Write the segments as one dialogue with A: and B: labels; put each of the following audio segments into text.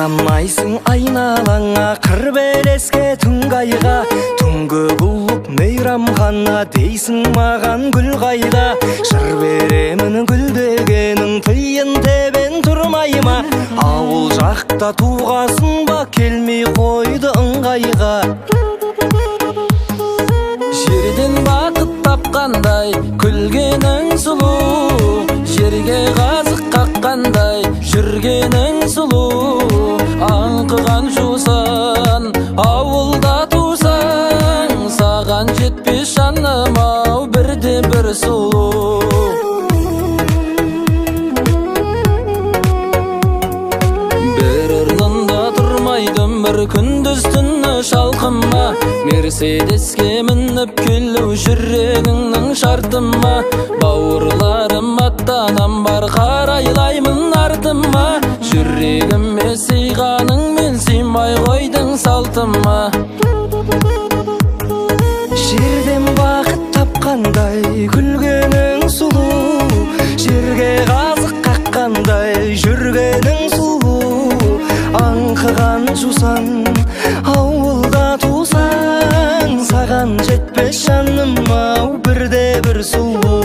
A: Қарамайсың айналаңа, қыр белеске түнгайға, түнгі бұлып мейрамхана дейсің маған гүл қайда. Жыр беремін гүл дегенің тиын тебен тұрмай ма? Ауыл жақта туғасын ба, келмей қойды ыңғайға.
B: Жерден бақыт тапқандай күлгенің сұлу, жерге қазық қаққандай жүргенің сұлу. Аңқыған жусан ауылда тусаң, саған жетпес жаным ау бірде бір сұлу. Бір орнында тұрмайдым бір күндіз түні шалқыма, Мерседеске мініп келу жүрегіңнің шартыма. Бауырларым аттанам бар қарайлаймын артыма, жүрегіме сыйғаның мен сыймай қойдың салтыма.
A: Жерден бақыт тапқандай күлгенің сұлу, жерге қазық қаққандай жүргенің сұлу. Аңқыған жусан ауылда тусаң, саған жетпес жаным ау бірде бір сұлу.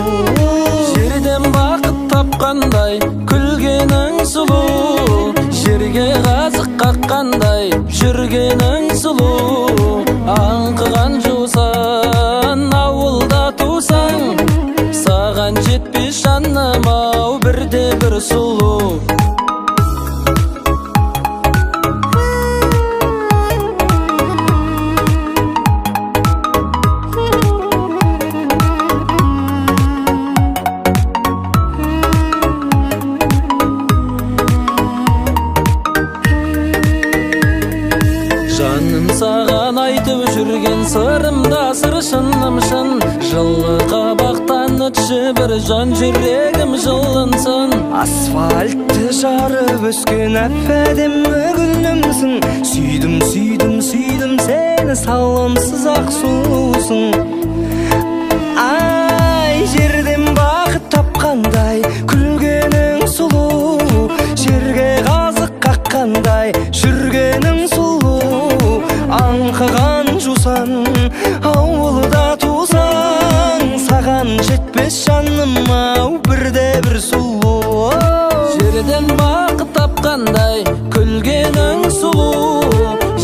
B: Жерден бақыт тапқандай күлгенің сұлу, жерге қазық қаққандай жүргенің сұлу. Аңқыған жусан ауылда тусаң, саған жетпес жаным ау бірде бір сұлу. Жаным саған айтып жүрген сырымда сыр шыным шын, жылы қабақтан өтші бір жан жүрегім жылынсын.
A: Асфальтты жарып өскен әп-әдемі гүлімсің, сүйдім сүйдім сүйдім сені, салонсыз ақ сұлусың. Ай, жерден бақыт тапқандай күлгенің сұлу, жерге қазық қаққандай жүргенің сұлу. Аңқыған жусан ауылда тусаң, саған жетпес жаным ау бірде бір сұлу.
B: Жерден бақыт тапқандай күлгенің сұлу,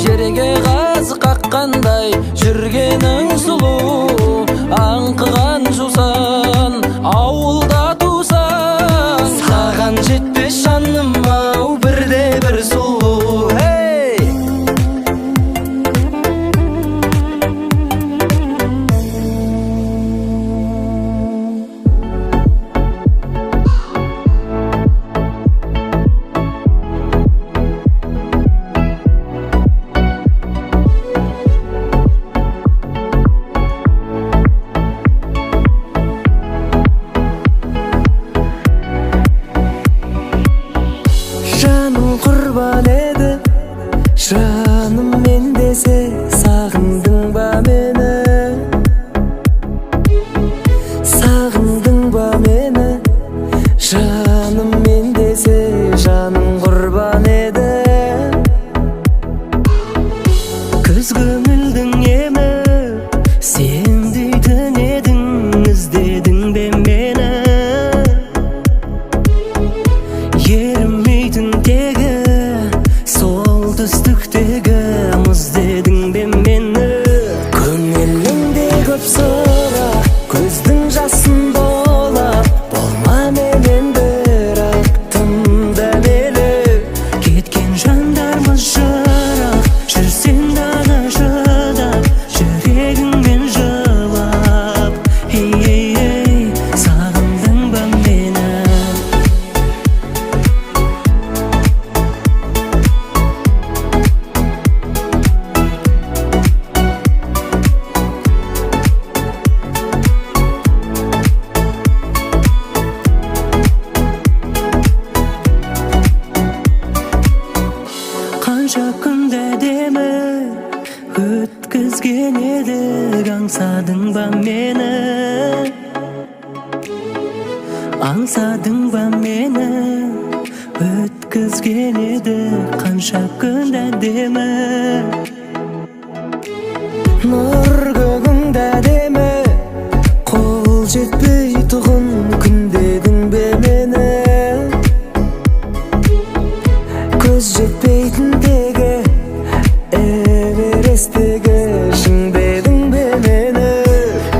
B: жерге қазық қаққандай жүргенің сұлу. Аңқыған жусан ауылда тусаң,
A: саған жетпес жаным ау бірде бір сұлу. Жаным құрбан еді, жаным мен десе, сағындың ба мені? Сағындың ба мені? Жаным мен десе, жаным құрбан еді. Күз көңілдің емі, сен дейтін едің, іздедің бе мені? Ерімейтін тегі, солтүстіктегі мұз дедің бе мені? Көңіліңде көп сұрақ, көздің жасын болап, болма менен бірақ тым дәмелі. Кеткен жандармыз жырақ, жүрсең дағы шыдап, өткізген едік, аңсадың ба мені? Аңсадың ба мені? Өткізген едік қанша күн әдемі. Нұр көгіңді әдемі, қол жетпей тұғын күндедің бе мені? Көз жетпейтін тегі Эвересттегі шыңдедің бе мені?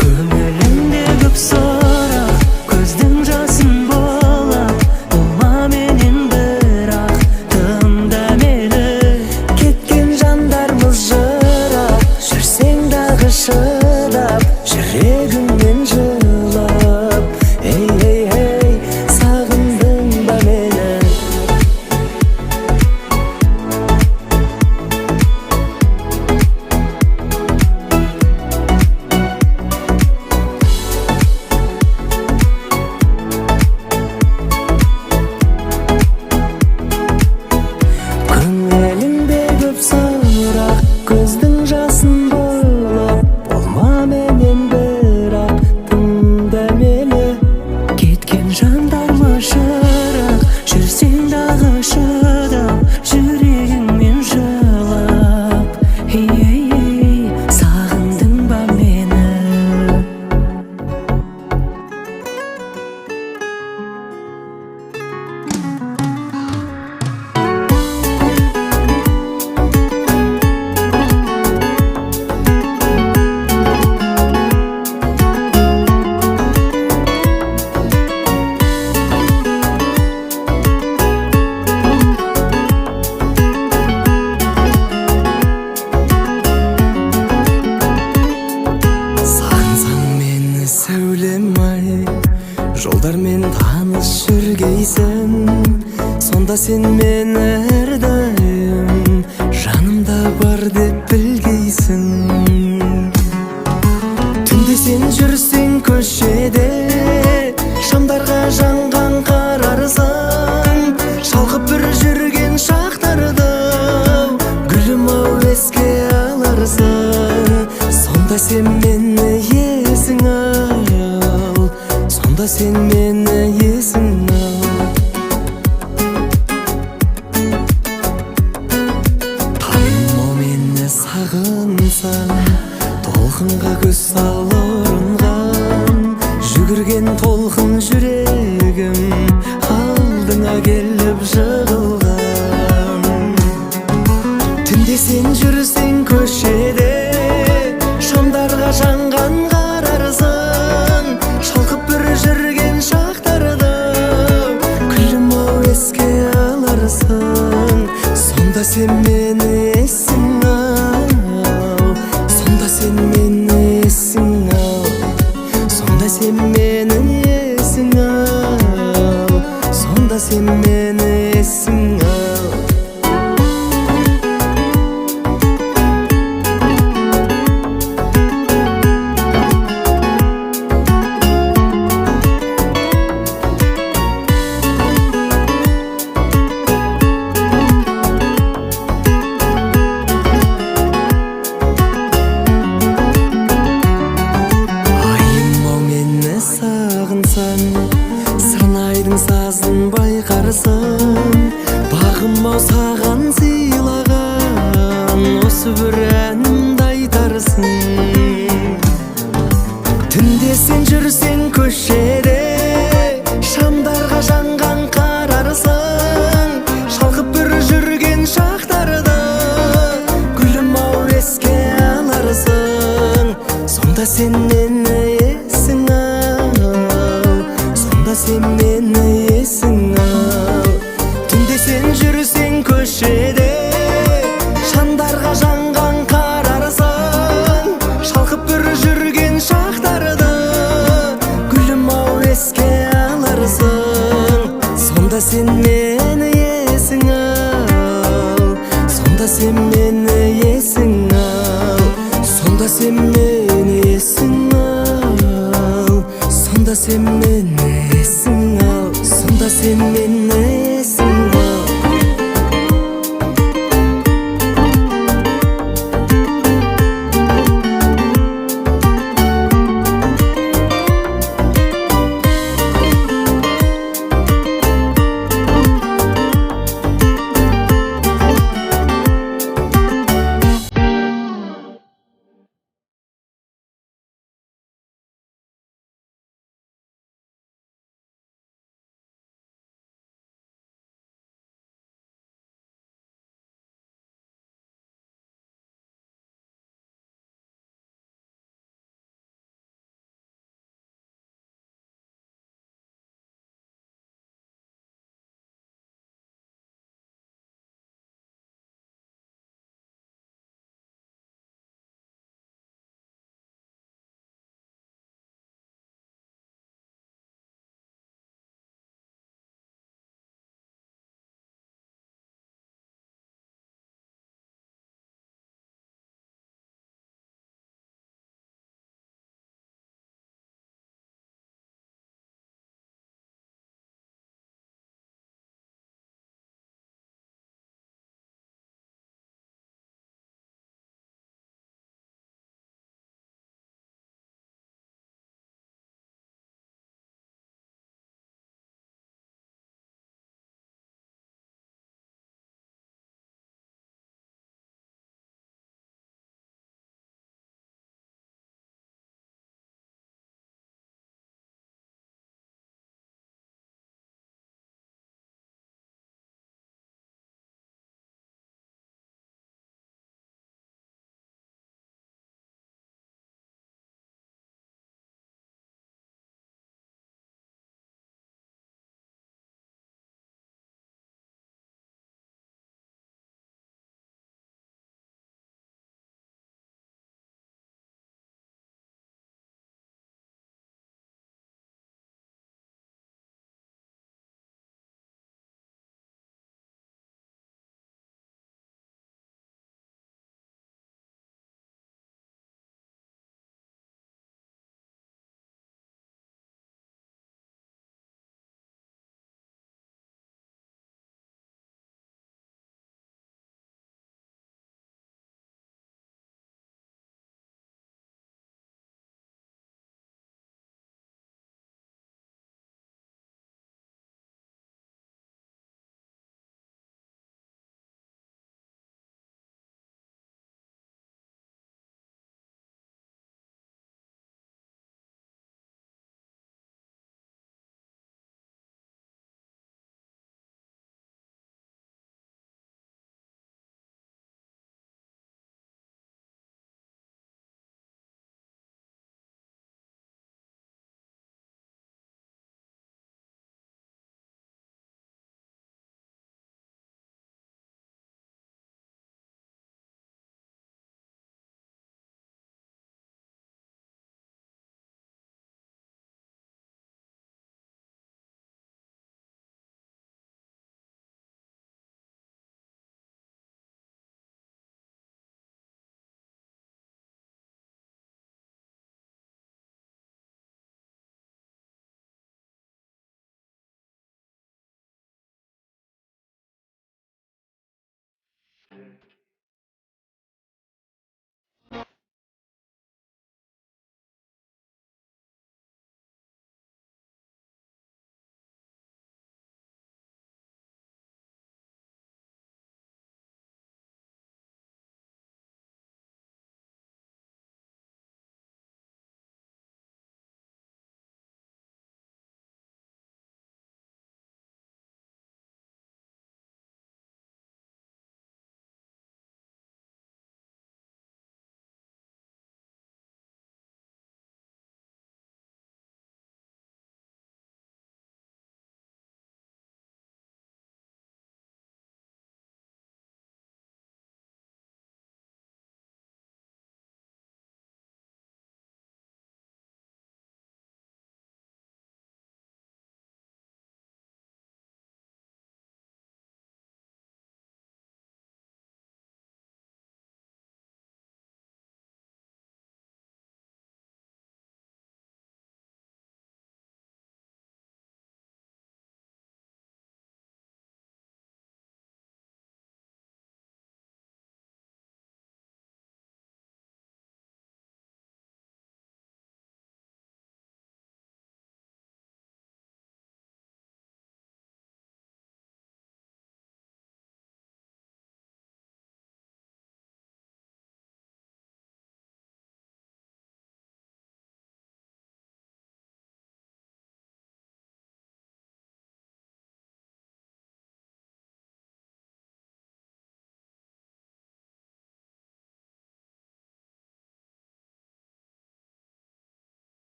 A: Көңілімде көп сұрақ, көздің жасын болап, болма менен бірақ тыңда мені. Кеткен жандармыз жырақ, жүрсең дағы шыдап, жүрегімнен жылап. Ей, сағындың ба мені? Көңілімде көп сұрақ, көздің жасын болып, болма менен бірақ тыңда мені. Кеткен жандарма шырақ, жүрсең дағы шыдап, жүрегіңмен жылап. Ей, сағындың ба мені? Сағынсаң мені сәулем ай, жолдармен таныс жүргейсің, сонда сен мені әрдайым жанымда бар деп білгейсің. Түнде сен жүрсең көшеде, шамдарға жанған қарарсың, шалқып бір жүрген шақтарды гүлім ау еске аларсың. Сонда сен мені есің ал, сонда сен мені есің ал. Таным ау мені сағынсаң, толқынға көз сал ұрынған, жүгірген толқын жүрегім алдыңа келіп жығылған. Түнде сен жүрсең көшеде, шамдарға жанған қарарсың, шалқып бір жүрген шақтарды күлім ау еске аларсың. Сонда сен мені есің ал, сонда сен мені есің ал, сонда сен мені есің ал, сонда сен мені есің ал. Сырнайдың сазын байқарсың, бағым ау саған сыйлаған, осы бір әнімді айтарсың. Түнде сен жүрсең көшеде, шамдарға жанған қарарсың, шалқып бір жүрген шақтарды гүлім ау еске аларсың. Сонда сен мені есің ал, сонда сен мені есің ал. Түнде сен жүрсең көшеде, шамдарға жанған қарарсың, шалқып бір жүрген шақтарды гүлім ау еске аларсың. Сонда сен мені есің ал, сонда сен мені есің ал, сонда сен мені есің ал, сонда сен мені есің ал, сонда сен мені есің ал.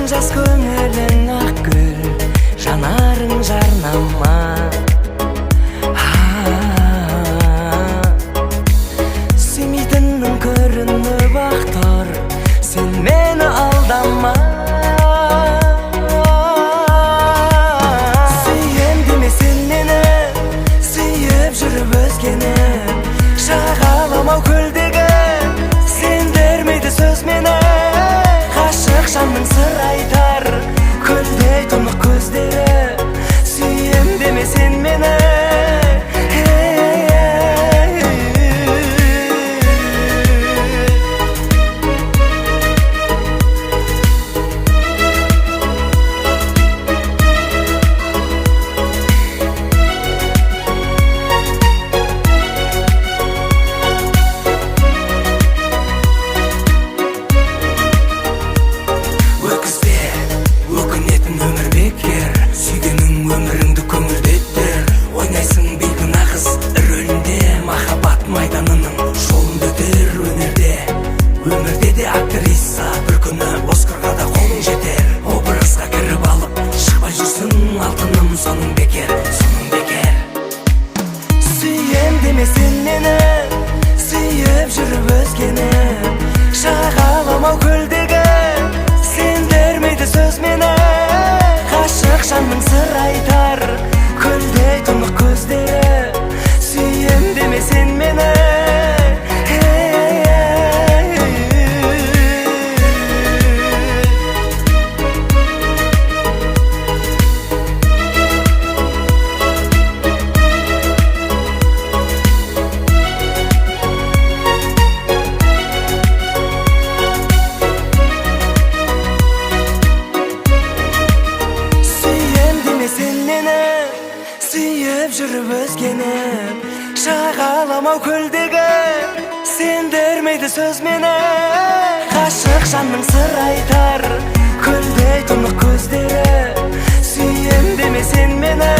A: Жас көңілің ақ гүл, жанарың жарнама. жүріп өзгенім шағаламау көлдегі сендермейді сөз мені ғашық жанның сыр айтар көлдей тұнық көздері сүйем деме сен мені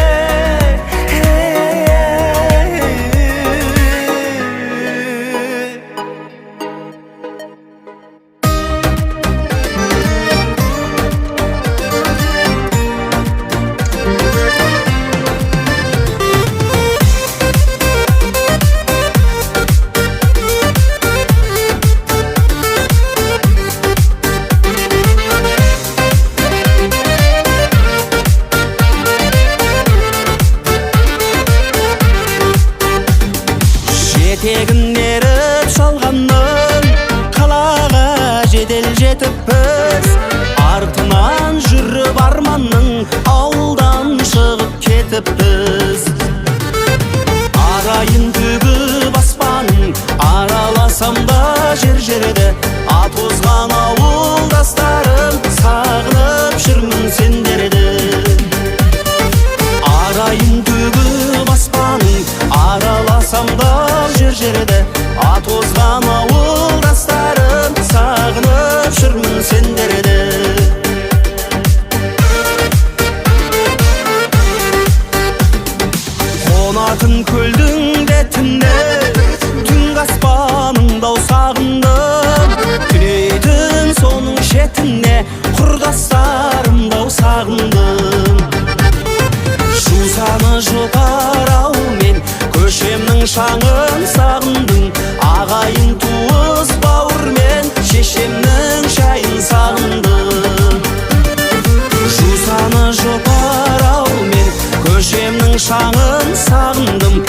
C: Етегін еріп шалғанның қалаға жедел жетіппіз артынан жүріп арманның ауылдан шығып кетіппіз арайын төгіп аспанын араласам да жер-жерді ат озған ауылдастарым сағынып жүрмін сендерді арайын төгіп аспанын араласам да жерді ат озған ауылдастарым сағынып жүрмін сендерді қонатын көлдің бетінде түнгі аспаныңда сағындым түнейтін соның шетіне құрдастарымда сағындым жусаны жұтар аумен көшемнің шаңын сағындым ағайын туыс бауырмен шешемнің шайын сағындым жусаны жұпар аумен көшемнің шаңын сағындым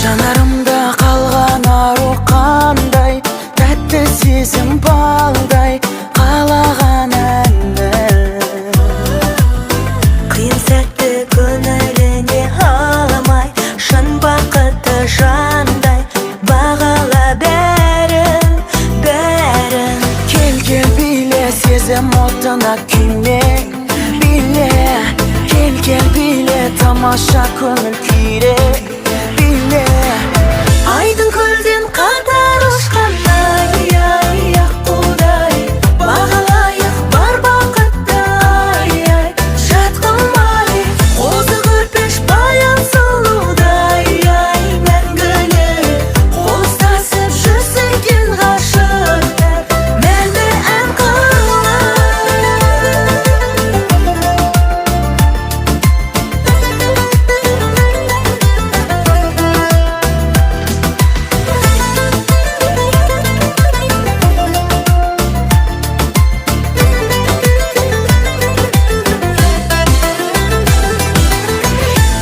A: Жанарымда қалған ару қандай, тәтті сезім балдай қалаған әнді.
D: Қиын сәтті көңіліне аламай, шын бақытты жандай бағала бәрін, бәрін.
A: Кел биле, сезім отына күйме, биле. Кел биле, тамаша көңіл күйре, биле.
D: Айдың көлден қатар ұшқандай, ай, аққудай бағалайық бар бақытты, ай, жат қылмай. Қозы көрпеш баян сұлудай, ай, мәңгілік қол ұстасып жүрсек ғашықтар, мәңгі ән қылар.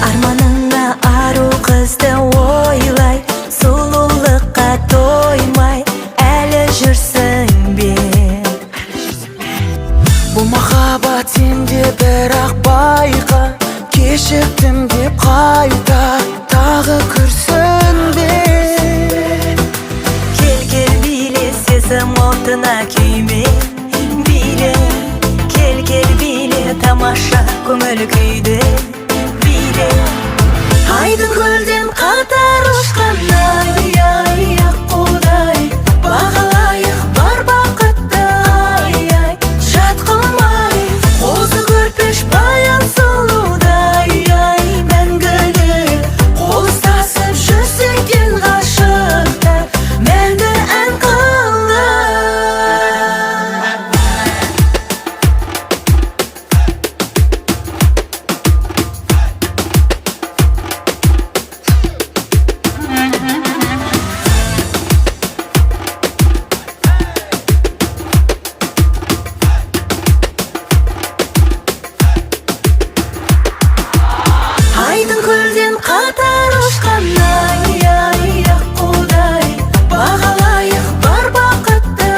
D: Арманыңа ару қызды ойлай, сұлулыққа тоймай әлі жүрсің бе?
A: Бұл махаббат сенде бірақ байқа, кешіктім деп қайта тағы күрсінбе.
D: Кел биле, сезім отына күйме, биле. Кел биле, тамаша көңіл күйді, биле. Айдың көлден қатар ұшқандай, ай, аққудай бағалайық бар бақытты, ай, жат қылмай. Қозы көрпеш баян сұлудай, ай, мәңгілік қол ұстасып жүрсек ғашықтар, мәңгі ән қылар. Айдың көлден қатар ұшқандай, ай, аққудай бағалайық бар бақытты,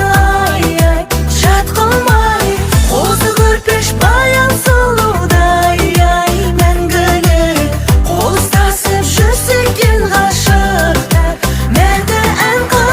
D: ай, жат қылмай. Қозы көрпеш баян сұлудай, ай, мәңгілік қол ұстасып жүрсек ғашықтар, мәңгі ән қылар.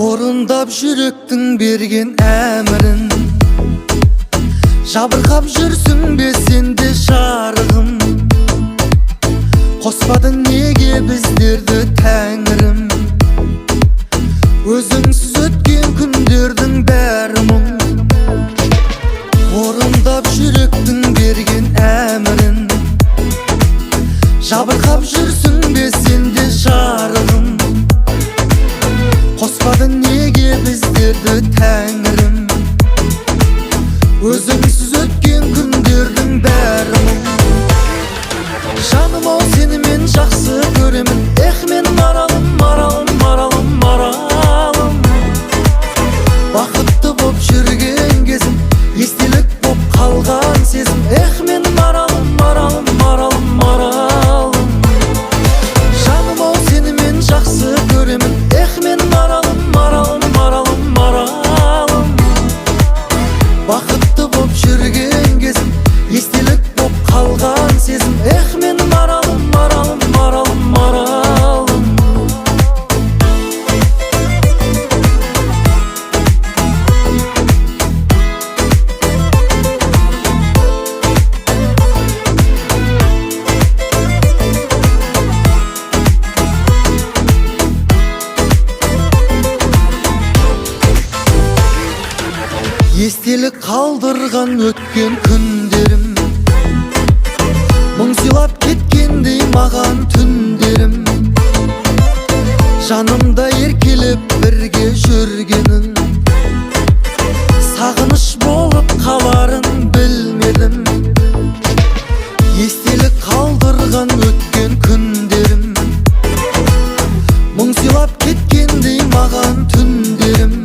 C: Орындап жүректің берген әмірін, жабырқап жүрсің бе сенде жарығым? Қоспады неге біздерді тәңірім? Өзіңсіз өткен күндердің бәрі мұң. Орындап жүректің берген әмірін, жабырқап жүрсің бе сенде жарығым? Қоспады неге біздерді тәңірім? Өзіңсіз өткен күндердің бәрі мұң. Жаным ау сені мен жақсы көремін, ех мен маралым, маралым, маралым, маралым. Бақытты боп жүрген кезім, естелік боп қалған сезім, ех мен маралым, маралым, естелік қалдырған өткен күндерім, мұң сыйлап кеткендей маған түндерім, жанымда еркелеп бірге жүргенің, сағыныш болып қаларын білмедім. Естелік қалдырған өткен күндерім, мұң сыйлап кеткендей маған түндерім,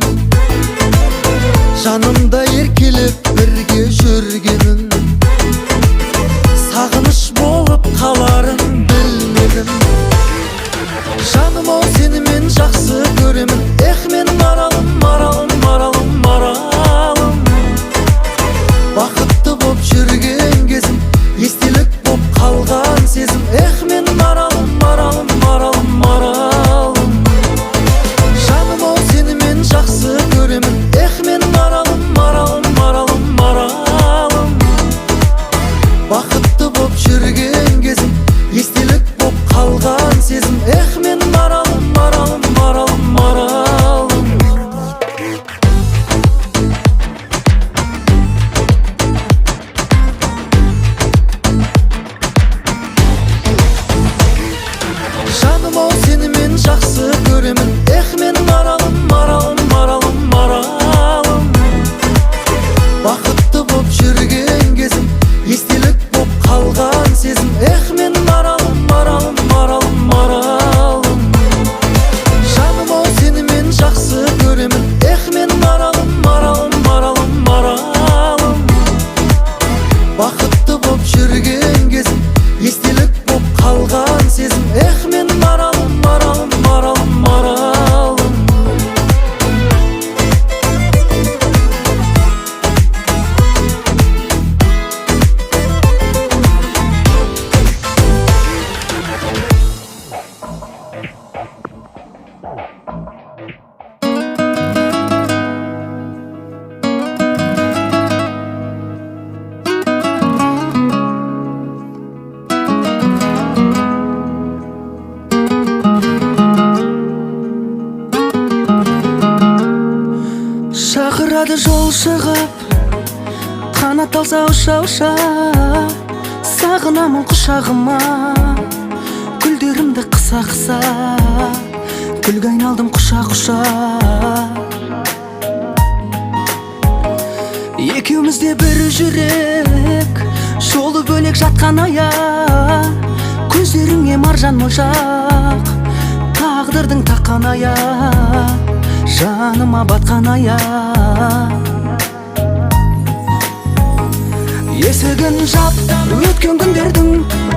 C: жанымда еркелеп бірге жүргенің, сағыныш болып қаларын білмедім. Жаным ау сені мен жақсы көремін, мен маралым, маралым, маралым, маралым. Бақытты боп жүрген кезім, естелік боп қалған сезім, мен маралым, маралым, маралым, маралым. Жаным ау сені мен жақсы көремін, мен маралым, маралым, маралым, маралым. Бақытты боп жүрген кезім, естелік боп қалған сезім, мен маралым, маралым, маралым, маралым. Жаным ау сені мен жақсы көремін, мен маралым, маралым, маралым, маралым. Бақытты боп жүрген кезім, естелік боп қалған сезім, мен маралым, маралым, маралым, маралым. Жаным ау сені мен жақсы көремін, мен маралым, маралым, маралым, маралым. Бақытты боп жүрген кезім, естелік боп қалған сезім, мен маралым, маралым, маралым, маралым.
A: Шақырады жол шығып, қанат алса ұша-ұша, сағынамын құшағыма, гүлдерімді қыса-қыса, гүлге айналдым құша-құша. Екеумізде бір жүрек, жолы бөлек жатқан аяқ, көздеріңе маржан моншақ, тағдырдың таққан аяқ, жаныма батқан аяқ. Есігін жап, өткен күндердің,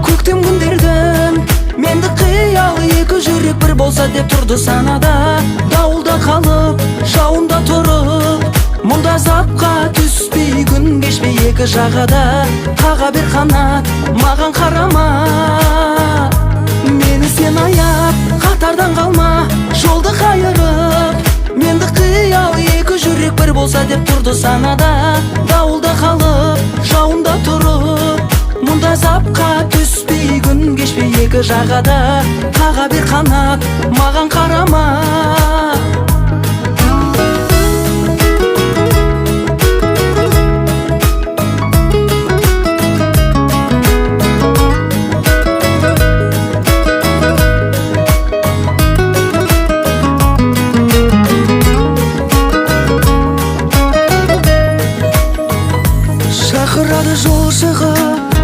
A: көктем күндердің, менді қиял екі жүрек бір болса деп тұрды санада. Дауылда қалып, жауында тұрып, мұнда запқа түспей, күн кешпей екі жағада. Қаға бер қанат, маған қарама, мені сен аяп, қатардан қалма, жолды қайырып. Менді қиял екі жүрек бір болса деп тұрды санада. Дауылда қалып, жауында тұрып, мұнда запқа түспей, күн кешпей екі жағада. Қаға бер қанат, маған қарама. Шақырады жол шығып,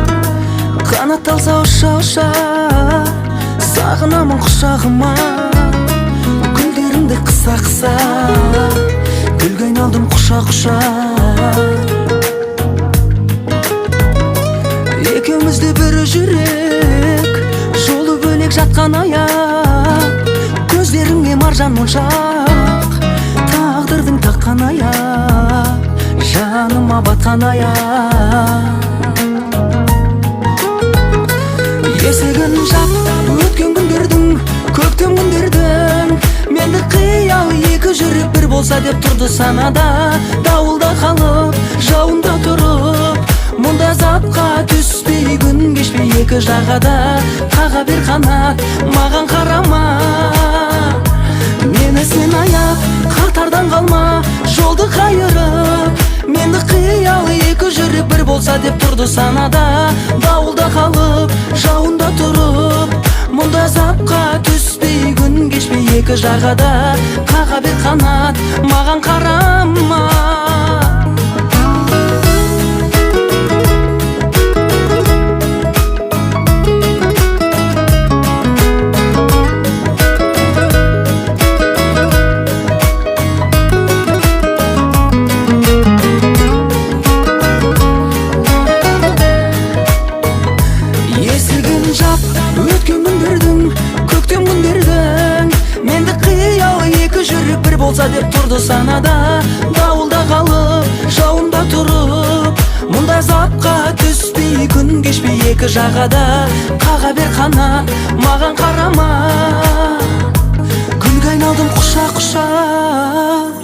A: қанат алса ұша-ұша, сағынамын құшағыма, гүлдерімді қыса-қыса, гүлге айналдым құша-құша. Екеумізде бір жүрек, жолы бөлек жатқан аяқ, көздеріңе маржан моншақ, тағдырдың таққан аяқ, жаныма батқан аяқ. Есігін жап, өткен күндердің, көктем күндердің, менді қиял екі жүрек бір болса деп тұрды санада. Дауылда қалып, жауында тұрып, мұнда запқа түспей, күн кешпей екі жағада. Қаға бер қанат, маған қарама, мені сен аяп, қатардан қалма, жолды қайырып. менді қиял екі жүрек бір болса деп тұрды санада. Дауылда қалып, жауында тұрып, мұнда запқа түспей күн кешпей екі жағада. Қаға бер қанат, маған қарама. Есігін жап, өткен күндердің, көктем күндердің, менді қиял екі жүрек бір болса деп тұрды санада. Дауылда қалып, жауында тұрып, мұнда запқа түспей күн кешпей екі жағада. Қаға бер қанат, маған қарама. Күнге айналдым құшақ құшақ,